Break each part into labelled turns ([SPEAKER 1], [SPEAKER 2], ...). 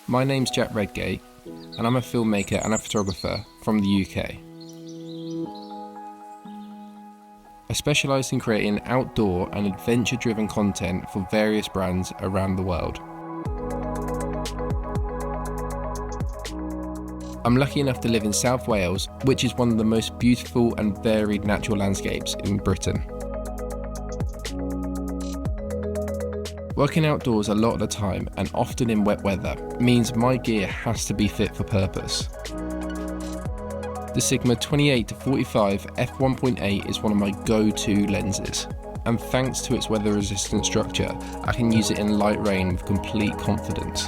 [SPEAKER 1] My name's Jack Redgate, and I'm a filmmaker and a photographer from the UK. I specialise in creating outdoor and adventure-driven content for various brands around the world. I'm lucky enough to live in South Wales, which is one of the most beautiful and varied natural landscapes in Britain. Working outdoors a lot of the time, and often in wet weather, means my gear has to be fit for purpose. The Sigma 28-45 f1.8 is one of my go-to lenses, and thanks to its weather-resistant structure, I can use it in light rain with complete confidence.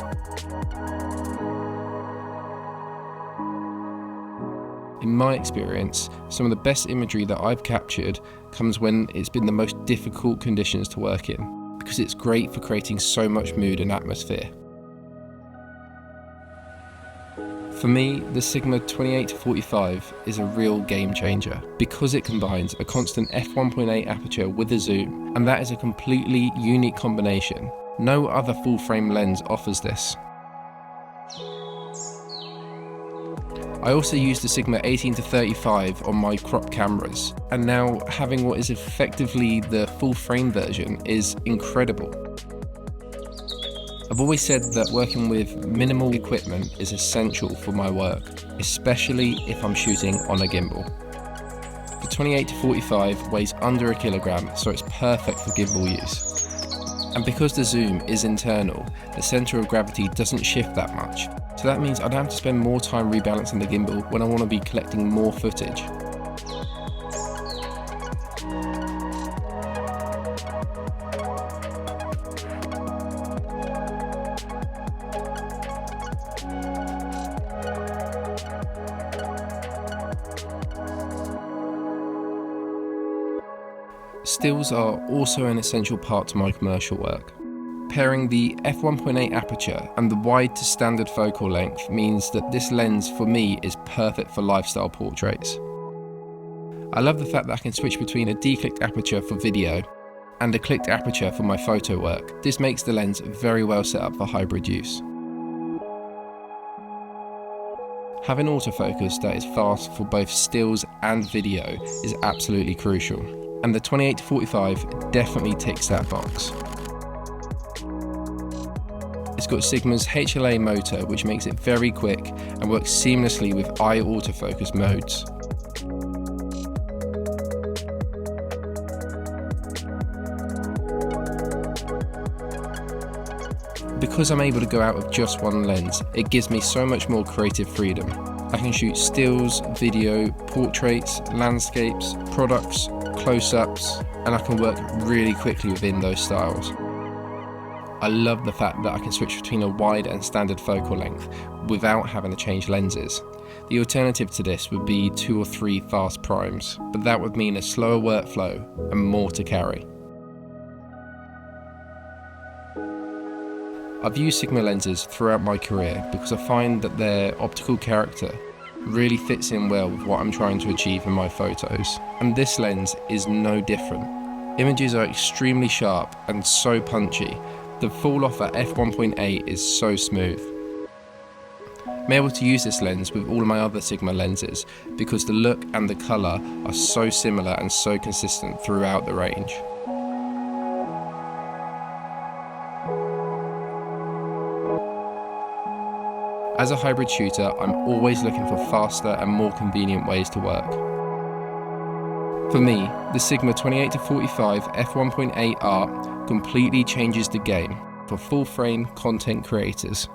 [SPEAKER 1] In my experience, some of the best imagery that I've captured comes when it's been the most difficult conditions to work in, because it's great for creating so much mood and atmosphere. For me, the Sigma 28-45 is a real game changer because it combines a constant f1.8 aperture with a zoom, and that is a completely unique combination. No other full-frame lens offers this. I also use the Sigma 18-35 on my crop cameras, and now having what is effectively the full-frame version is incredible. I've always said that working with minimal equipment is essential for my work, especially if I'm shooting on a gimbal. The 28-45 weighs under a kilogram, so it's perfect for gimbal use. And because the zoom is internal, the centre of gravity doesn't shift that much, so that means I don't have to spend more time rebalancing the gimbal when I want to be collecting more footage. Stills are also an essential part to my commercial work. Pairing the f1.8 aperture and the wide to standard focal length means that this lens for me is perfect for lifestyle portraits. I love the fact that I can switch between a declicked aperture for video and a clicked aperture for my photo work. This makes the lens very well set up for hybrid use. Having autofocus that is fast for both stills and video is absolutely crucial, and the 28-45 definitely ticks that box. It's got Sigma's HLA motor, which makes it very quick and works seamlessly with eye autofocus modes. Because I'm able to go out with just one lens, it gives me so much more creative freedom. I can shoot stills, video, portraits, landscapes, products, close-ups, and I can work really quickly within those styles. I love the fact that I can switch between a wide and standard focal length without having to change lenses. The alternative to this would be 2 or 3 fast primes, but that would mean a slower workflow and more to carry. I've used Sigma lenses throughout my career because I find that their optical character really fits in well with what I'm trying to achieve in my photos, and this lens is no different. Images are extremely sharp and so punchy. The fall off at f1.8 is so smooth. I'm able to use this lens with all of my other Sigma lenses because the look and the colour are so similar and so consistent throughout the range. As a hybrid shooter, I'm always looking for faster and more convenient ways to work. For me, the Sigma 28-45 f1.8 art completely changes the game for full-frame content creators.